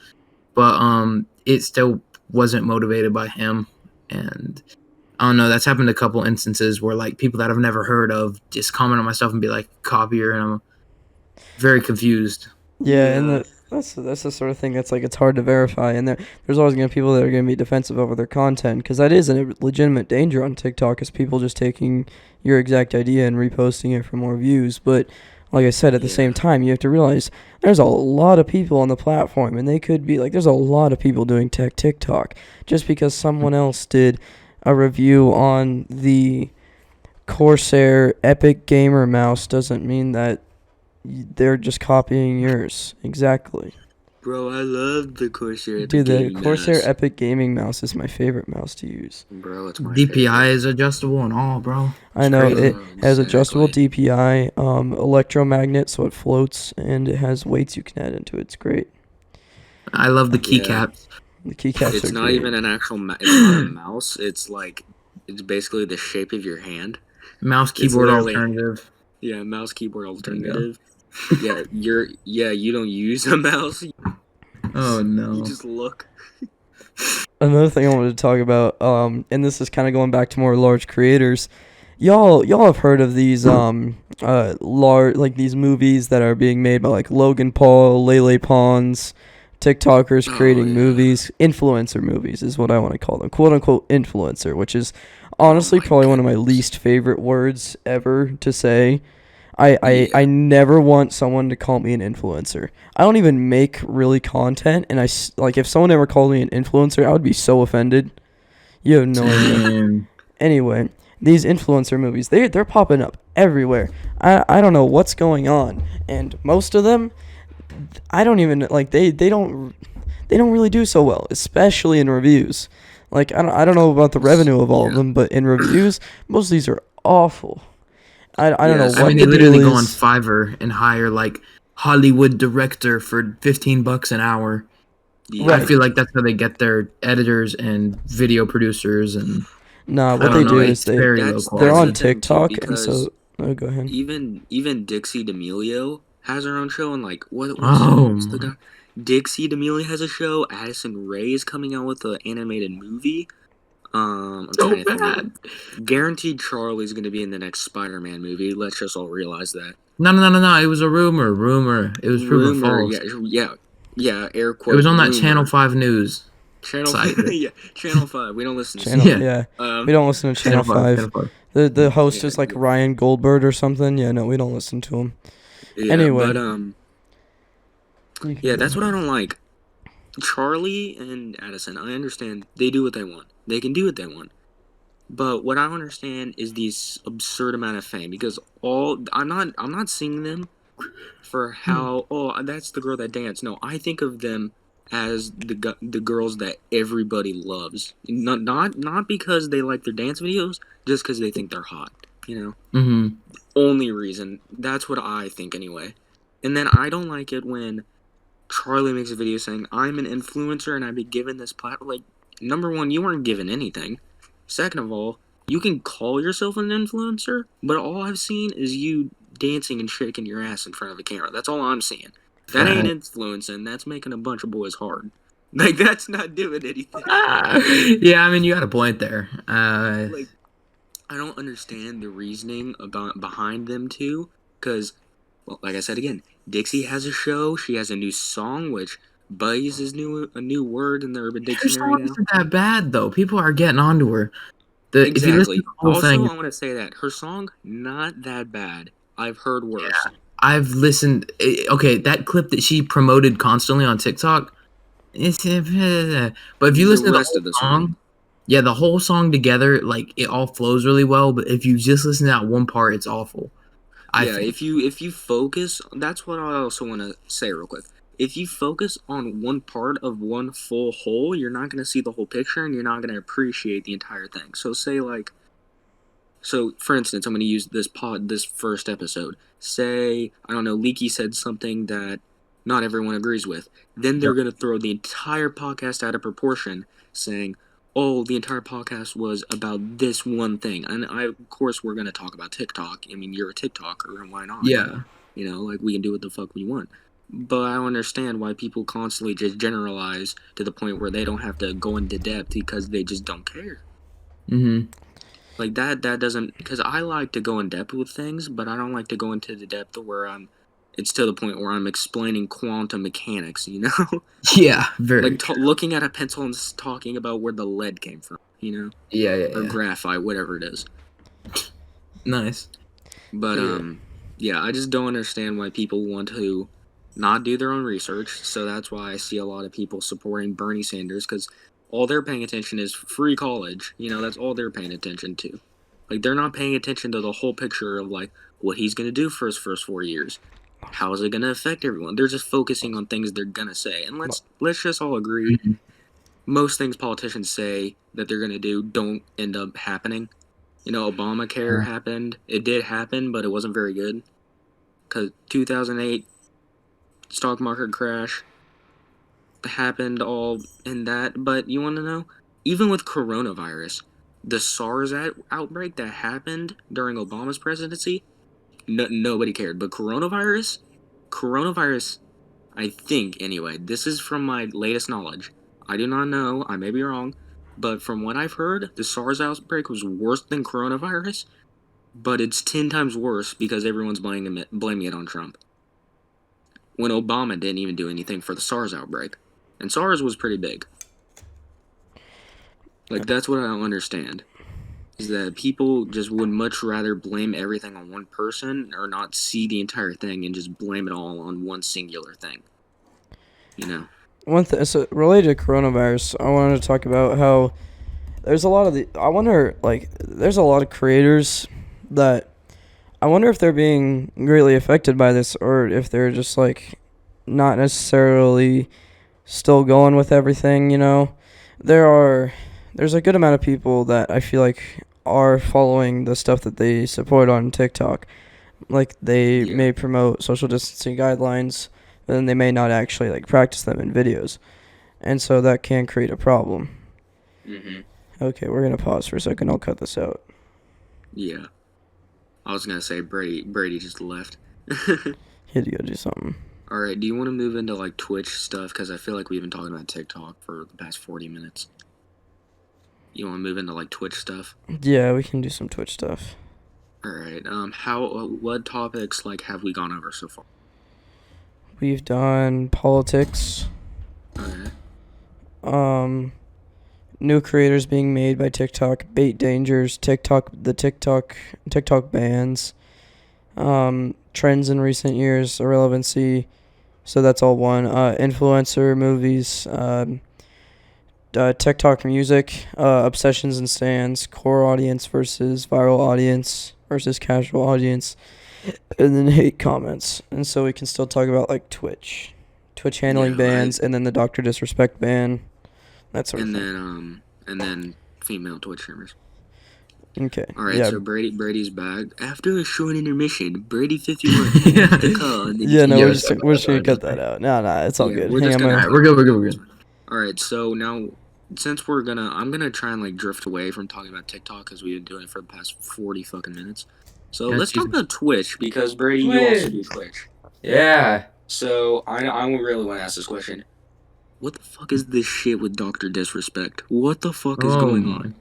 but it still wasn't motivated by him. And I don't know. That's happened a couple instances where like people that I've never heard of just comment on my stuff and be like copier, and I'm very confused. Yeah, and that's the sort of thing that's like it's hard to verify, and there's always gonna be people that are gonna be defensive over their content because that is a legitimate danger on TikTok, is people just taking your exact idea and reposting it for more views. But like I said, at the same time, you have to realize there's a lot of people on the platform, and they could be like, there's a lot of people doing TikTok. Just because someone else did a review on the Corsair Epic Gamer mouse doesn't mean that they're just copying yours. Exactly. Bro, I love the Corsair Epic Dude, the Gaming Corsair mouse. Epic Gaming mouse is my favorite mouse to use. Bro, it's my DPI favorite. is adjustable and all, bro. I know crazy. it has adjustable DPI, electromagnet, so it floats, and it has weights you can add into it. It's great. I love the keycaps. The keycaps It's are not great. even an actual it's not a mouse. It's basically the shape of your hand. Mouse keyboard literally- alternative. Yeah, mouse keyboard alternative. Yeah, you don't use a mouse. Oh no. You just look. Another thing I wanted to talk about, and this is kind of going back to more large creators. Y'all have heard of these large these movies that are being made by like Logan Paul, Lele Pons, TikTokers creating movies, influencer movies is what I want to call them, quote unquote influencer, which is honestly probably one of my least favorite words ever to say. I never want someone to call me an influencer. I don't even make really content, and if someone ever called me an influencer, I would be so offended. You have no idea. Anyway, these influencer movies, they're popping up everywhere. I don't know what's going on, and most of them, I don't even like they don't really do so well, especially in reviews. Like I don't know about the revenue of all of them, but in reviews, most of these are awful. I don't know what I mean, the they literally deal go on is. Fiverr and hire like Hollywood director for $15 an hour. Yeah. I feel like that's how they get their editors and video producers and. Nah, I what don't they know, do it's is very low that's- quality. they're on the thing, too, TikTok, and because so go ahead. Even Dixie D'Amelio has her own show, and like what's the guy? Dixie D'Amelio has a show. Addison Rae is coming out with an animated movie. I'm So trying to bad. think. Guaranteed Charlie's going to be in the next Spider-Man movie. Let's just all realize that. No. It was a rumor. It was proven false. Yeah. Air quote. It was on that rumor. Channel 5 News. Channel site. 5. Yeah, Channel 5. We don't listen to Channel, Yeah. we don't listen to Channel 5. Channel 5. The host is like Ryan Goldberg or something. Yeah, no, we don't listen to him. Yeah, Anyway. But that's what I don't like. Charlie and Addison, I understand they do what they want. They can do what they want. But what I don't understand is this absurd amount of fame, because I'm not seeing them for how that's the girl that danced. No, I think of them as the girls that everybody loves. Not because they like their dance videos, just because they think they're hot. Mm-hmm. Only reason. That's what I think anyway. And then I don't like it when Charlie makes a video saying, I'm an influencer and I've been given this platform. Like, number one, you weren't given anything. Second of all, you can call yourself an influencer, but all I've seen is you dancing and shaking your ass in front of a camera. That's all I'm seeing. That ain't influencing. That's making a bunch of boys hard. Like, that's not doing anything. Yeah, I mean, you got a point there. Like, I don't understand the reasoning behind them two, because, well, like I said again, Dixie has a show. She has a new song, which Buzz is a new word in the Urban Her Dictionary song now. isn't that bad, though. People are getting onto her. If you listen Exactly. to the whole Also, thing, I want to say that her song, not that bad. I've heard worse. Yeah. I've listened. Okay, that clip that she promoted constantly on TikTok. But if you listen to the rest of whole the song, yeah, the whole song together, like it all flows really well. But if you just listen to that one part, it's awful. I think. if you focus, that's what I also want to say real quick. If you focus on one part of one full whole, you're not going to see the whole picture, and you're not going to appreciate the entire thing. So say So, for instance, I'm going to use this first episode. Say, I don't know, Leaky said something that not everyone agrees with. Then they're going to throw the entire podcast out of proportion, saying, oh, the entire podcast was about this one thing. And of course, we're going to talk about TikTok. I mean, you're a TikToker, and why not? Yeah. You know, like, we can do what the fuck we want. But I don't understand why people constantly just generalize to the point where they don't have to go into depth because they just don't care. Mm-hmm. Like, that doesn't... Because I like to go in depth with things, but I don't like to go into the depth where it's to the point where I'm explaining quantum mechanics, you know? Yeah, very like, looking at a pencil and talking about where the lead came from, you know? Yeah. Or graphite, whatever it is. Nice. But, yeah, I just don't understand why people want to not do their own research, so that's why I see a lot of people supporting Bernie Sanders, because all they're paying attention is free college. You know, that's all they're paying attention to. Like, they're not paying attention to the whole picture of, like, what he's going to do for his first 4 years. How is it going to affect everyone? They're just focusing on things they're going to say. And let's just all agree, most things politicians say that they're going to do don't end up happening. You know, Obamacare happened. It did happen, but it wasn't very good. Because 2008 stock market crash happened all in that. But you want to know? Even with coronavirus, the SARS outbreak that happened during Obama's presidency, nobody cared. But coronavirus, I think, anyway, this is from my latest knowledge. I do not know, I may be wrong, but from what I've heard, the SARS outbreak was worse than coronavirus, but it's 10 times worse because everyone's blaming it on Trump. When Obama didn't even do anything for the SARS outbreak. And SARS was pretty big. Like, that's what I don't understand. Is that people just would much rather blame everything on one person or not see the entire thing and just blame it all on one singular thing. You know? One thing, so related to coronavirus, I wanted to talk about how there's a lot of there's a lot of creators that I wonder if they're being greatly affected by this or if they're just, like, not necessarily still going with everything, you know? There's a good amount of people that I feel like are following the stuff that they support on TikTok. Like, they may promote social distancing guidelines, but then they may not actually, like, practice them in videos. And so that can create a problem. Mm-hmm. Okay, we're going to pause for a second. I'll cut this out. Yeah. I was going to say Brady just left. He had to go do something. Alright, do you want to move into, like, Twitch stuff? Because I feel like we've been talking about TikTok for the past 40 minutes. You want to move into, like, Twitch stuff? Yeah, we can do some Twitch stuff. Alright, what topics, like, have we gone over so far? We've done politics. Okay. New creators being made by TikTok, bait dangers, TikTok bans, trends in recent years, irrelevancy. So that's all one. Influencer movies, TikTok music, obsessions and stands, core audience versus viral audience versus casual audience, and then hate comments. And so we can still talk about, like, Twitch handling bans, and then the Dr. Disrespect ban, that sort of thing. And then female Twitch streamers. Okay. Alright, yeah. So Brady's back. After a short intermission, Brady51 yeah, the call. And yeah, no, we're just gonna cut that out. No, it's all good. We're good. Alright, so now, since I'm gonna try and, like, drift away from talking about TikTok, because we've been doing it for the past 40 fucking minutes. So let's talk about Twitch, because Brady, you also do Twitch. Yeah. So I really want to ask this question. What the fuck is this shit with Dr. Disrespect? What the fuck is going on?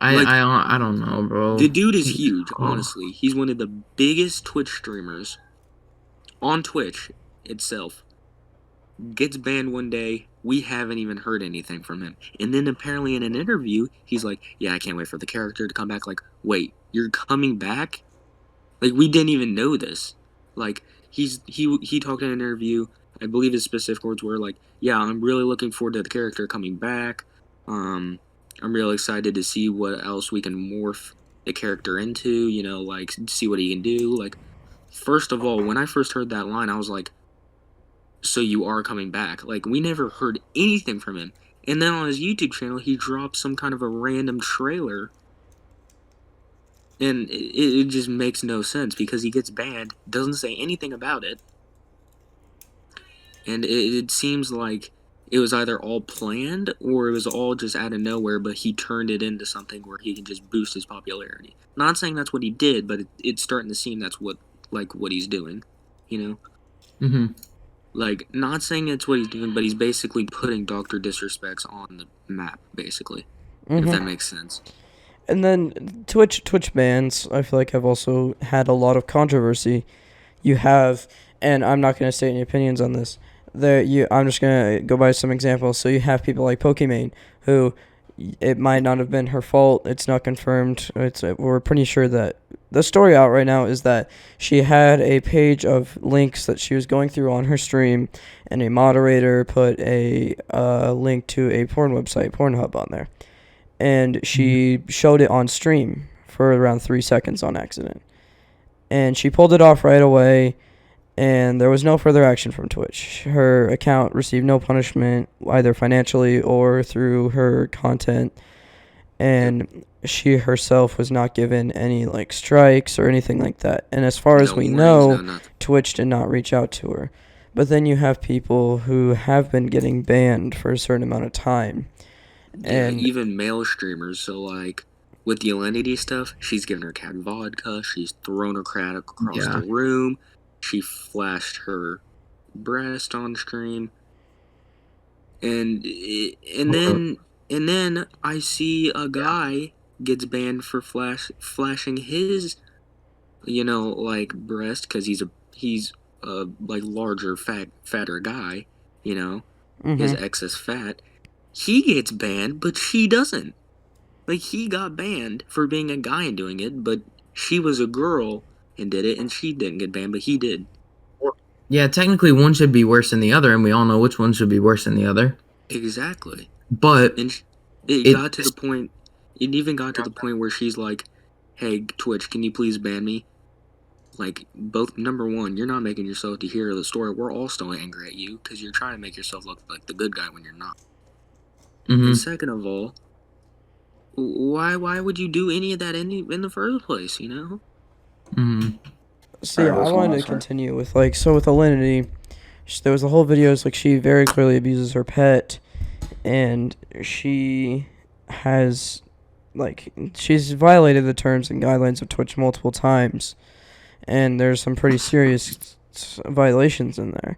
I don't know, bro. The dude is huge, honestly. He's one of the biggest Twitch streamers on Twitch itself. Gets banned one day. We haven't even heard anything from him. And then apparently in an interview, he's like, yeah, I can't wait for the character to come back. Like, wait, you're coming back? Like, we didn't even know this. Like, he talked in an interview. I believe his specific words were like, yeah, I'm really looking forward to the character coming back. I'm really excited to see what else we can morph the character into, you know, like, see what he can do. Like, first of all, when I first heard that line, I was like, so you are coming back. Like, we never heard anything from him. And then on his YouTube channel, he dropped some kind of a random trailer And it just makes no sense because he gets banned, doesn't say anything about it, and it seems like it was either all planned or it was all just out of nowhere, but he turned it into something where he can just boost his popularity. Not saying that's what he did, but it's starting to seem that's what he's doing, you know? Mm-hmm. Like, not saying it's what he's doing, but he's basically putting Dr. Disrespects on the map, basically, if that makes sense. And then Twitch bans, I feel like, have also had a lot of controversy. You have, and I'm not going to state any opinions on this. I'm just going to go by some examples. So you have people like Pokimane, who it might not have been her fault. It's not confirmed. We're pretty sure that the story out right now is that she had a page of links that she was going through on her stream, and a moderator put a link to a porn website, Pornhub, on there. And she showed it on stream for around 3 seconds on accident. And she pulled it off right away, and there was no further action from Twitch. Her account received no punishment, either financially or through her content, and she herself was not given any like strikes or anything like that. And as far as we know, Twitch did not reach out to her. But then you have people who have been getting banned for a certain amount of time. And even male streamers, so like with the Alinity stuff, she's given her cat vodka, she's thrown her cat across the room, she flashed her breast on stream, and then I see a guy gets banned for flashing his, like breast because he's a like larger fatter guy, his excess fat. He gets banned, but she doesn't. Like, he got banned for being a guy and doing it, but she was a girl and did it, and she didn't get banned, but he did. Yeah, technically one should be worse than the other, and we all know which one should be worse than the other. Exactly. But and it got to the point. It even got to the point where she's like, "Hey, Twitch, can you please ban me?" Like, both, number one, you're not making yourself the hero of the story. We're all still angry at you because you're trying to make yourself look like the good guy when you're not. Mm-hmm. And second of all, why would you do any of that in the first place, Mm-hmm. So yeah, I wanted to continue with with Alinity, there was a whole video. It's like she very clearly abuses her pet, and she has she's violated the terms and guidelines of Twitch multiple times, and there's some pretty serious violations in there,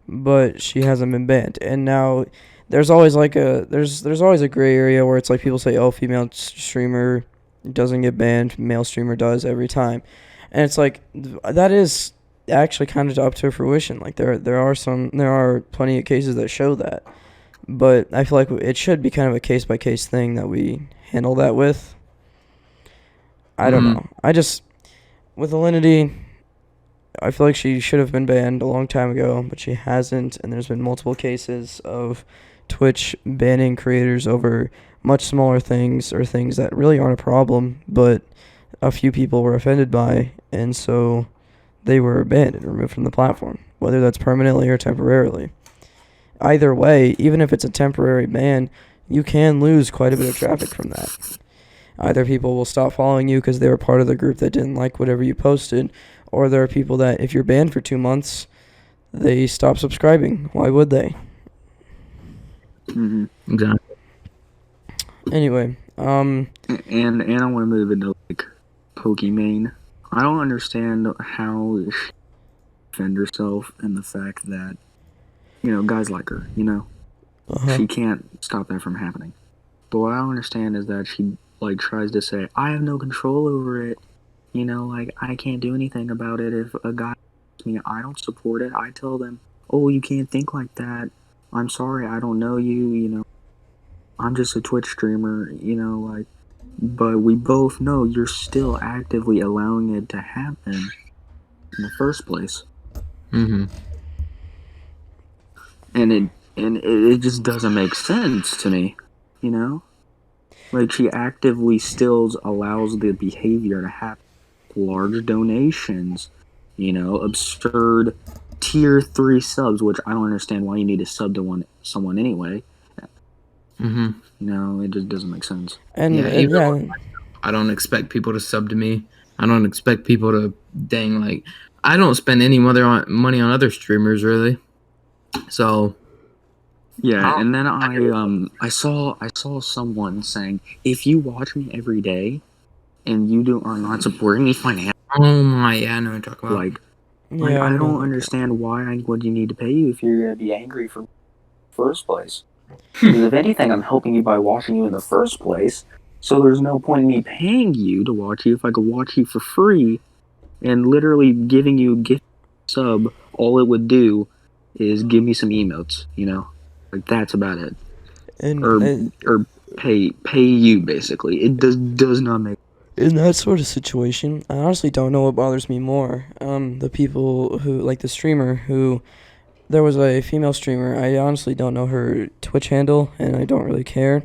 but she hasn't been banned. And now there's always there's always a gray area where it's like people say, oh, female streamer doesn't get banned, male streamer does every time. And it's like, that is actually kind of up to fruition. Like, there are plenty of cases that show that. But I feel like it should be kind of a case-by-case thing that we handle that with. I don't know. With Alinity, I feel like she should have been banned a long time ago, but she hasn't. And there's been multiple cases of Twitch banning creators over much smaller things, or things that really aren't a problem, but a few people were offended by, and so they were banned and removed from the platform, whether that's permanently or temporarily. Either way, even if it's a temporary ban, you can lose quite a bit of traffic from that. Either people will stop following you because they were part of the group that didn't like whatever you posted, or there are people that, if you're banned for 2 months, they stop subscribing. Why would they? Mm-hmm. Exactly. Anyway, and I want to move into Pokimane. I don't understand how she defend herself and the fact that guys like her. She can't stop that from happening. But what I don't understand is that she tries to say, I have no control over it. I can't do anything about it. If a guy asks me, I don't support it. I tell them, oh, you can't think like that. I'm sorry, I don't know you. I'm just a Twitch streamer. But we both know you're still actively allowing it to happen in the first place. Mm-hmm. And it just doesn't make sense to me, she actively still allows the behavior to happen. Large donations, absurd tier 3 subs, which I don't understand why you need to sub to someone anyway. Mm-hmm. It just doesn't make sense. And I don't expect people to sub to me. I don't expect people to I don't spend any money on other streamers really. So yeah, and then I saw someone saying, if you watch me every day and you are not supporting me financially, oh my, yeah, I know what you're talking about. Yeah, I I'm don't not understand why would you need to pay you if you're gonna be angry for first place. Because if anything, I'm helping you by watching you in the first place. So there's no point in me paying you to watch you if I could watch you for free, and literally giving you a gift sub. All it would do is give me some emotes. Like that's about it. and Or pay you basically. It does not make. in that sort of situation, I honestly don't know what bothers me more. The people who, like the streamer who, there was a female streamer. I honestly don't know her Twitch handle, and I don't really care.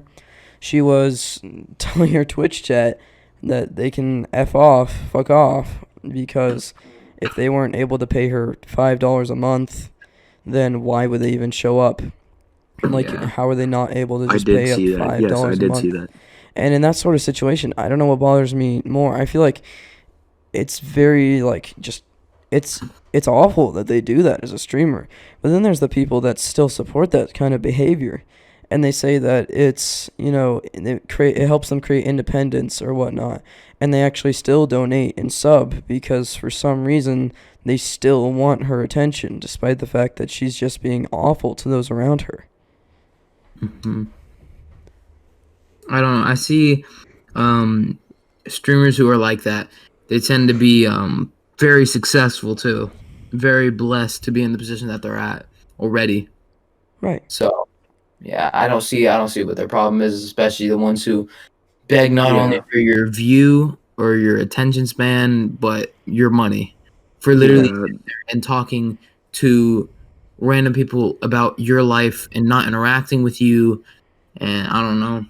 She was telling her Twitch chat that they can fuck off, because if they weren't able to pay her $5 a month, then why would they even show up? Like, Yeah, how are they not able to I just did pay up see that. $5 Yes, I a did see month? that. And in that sort of situation, I don't know what bothers me more. I feel like it's very like just it's awful that they do that as a streamer. But then there's the people that still support that kind of behavior, and they say that it's, it helps them create independence or whatnot, and they actually still donate and sub because for some reason they still want her attention despite the fact that she's just being awful to those around her. Mm-hmm. I don't know. I see streamers who are like that. They tend to be very successful too. Very blessed to be in the position that they're at already. Right. So, yeah, I don't see what their problem is, especially the ones who beg not only for your view or your attention span, but your money for literally and talking to random people about your life and not interacting with you. And I don't know.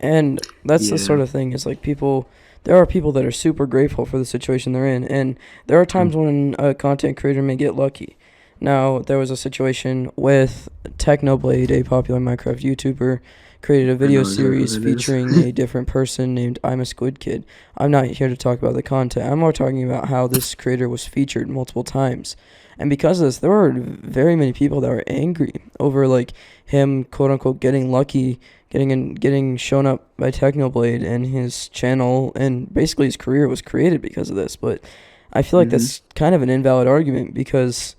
And that's the Yeah. sort of thing, is like there are people that are super grateful for the situation they're in, and there are times when a content creator may get lucky. Now, there was a situation with Technoblade, a popular Minecraft YouTuber, created a video series featuring a different person named I'm a Squid Kid. I'm not here to talk about the content. I'm more talking about how this creator was featured multiple times. And because of this, there were very many people that were angry over like him, quote unquote, getting lucky, getting shown up by Technoblade and his channel, and basically his career was created because of this. But I feel like that's kind of an invalid argument, because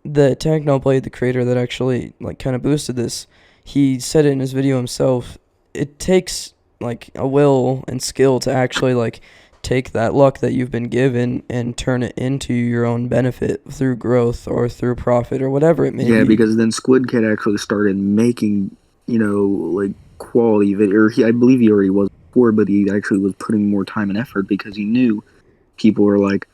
the Technoblade, the creator that actually like kind of boosted this, he said it in his video himself. It takes like a will and skill to actually like take that luck that you've been given and turn it into your own benefit through growth or through profit or whatever it may be. Yeah, because then Squid Kid actually started making, like quality video. Or I believe he already was before, but he actually was putting more time and effort because he knew people were like,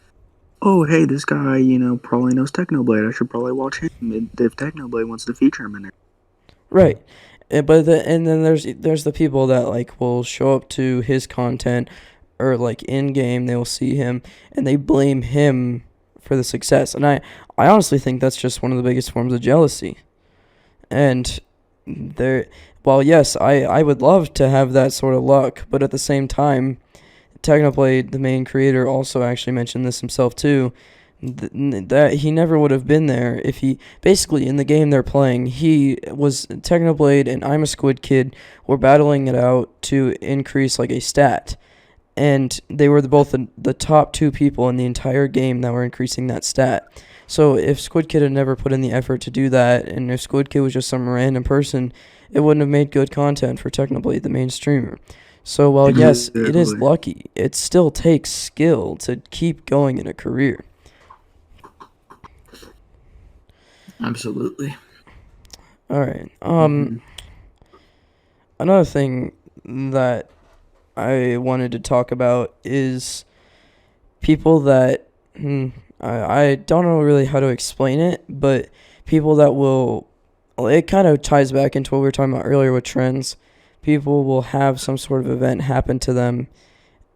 oh, hey, this guy, probably knows Technoblade. I should probably watch him if Technoblade wants to feature him in there. Right. But and then there's the people that like will show up to his content, or like in game they will see him and they blame him for the success. And I honestly think that's just one of the biggest forms of jealousy. And while yes, I would love to have that sort of luck, but at the same time, Technoblade, the main creator, also actually mentioned this himself too, that he never would have been there if he, basically in the game they're playing, Technoblade and I'm a Squid Kid were battling it out to increase like a stat, and they were both the top two people in the entire game that were increasing that stat. So if Squid Kid had never put in the effort to do that, and if Squid Kid was just some random person, it wouldn't have made good content for Technoblade, the main streamer. So while yes, it is lucky, it still takes skill to keep going in a career. Absolutely. All right. Another thing that I wanted to talk about is people that I don't know really how to explain it, but people that will, it kind of ties back into what we were talking about earlier with trends. People will have some sort of event happen to them,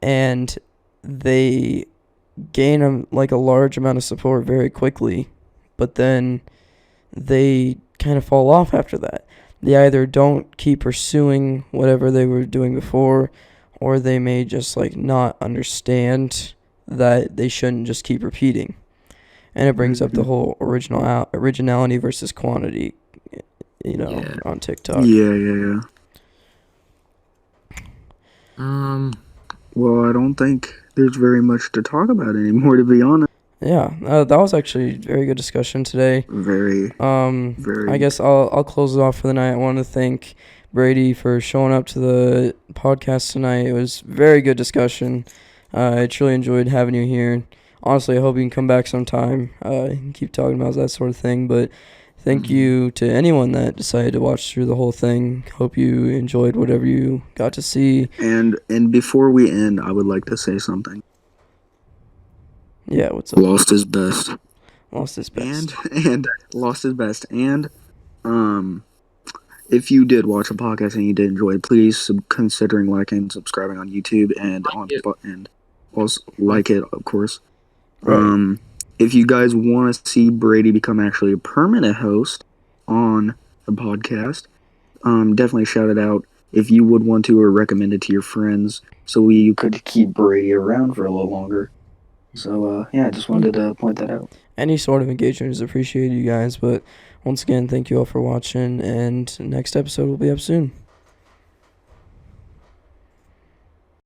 and they gain a large amount of support very quickly, but then they kind of fall off after that. They either don't keep pursuing whatever they were doing before, or they may just like not understand that they shouldn't just keep repeating. And it brings up the whole originality versus quantity, on TikTok. Yeah. Well, I don't think there's very much to talk about anymore, to be honest. Yeah, that was actually a very good discussion today. Very. I guess I'll close it off for the night. I want to thank Brady for showing up to the podcast tonight. It was very good discussion. I truly enjoyed having you here. Honestly, I hope you can come back sometime and keep talking about that sort of thing. But thank you to anyone that decided to watch through the whole thing. Hope you enjoyed whatever you got to see. And before we end, I would like to say something. Yeah, what's up? Lost his best. And lost his best. And if you did watch the podcast and you did enjoy it, please considering liking and subscribing on YouTube and also like it, of course. Right. If you guys want to see Brady become actually a permanent host on the podcast, definitely shout it out if you would want to, or recommend it to your friends so you could keep Brady around for a little longer. So, I just wanted to point that out. Any sort of engagement is appreciated, you guys. But once again, thank you all for watching, and next episode will be up soon.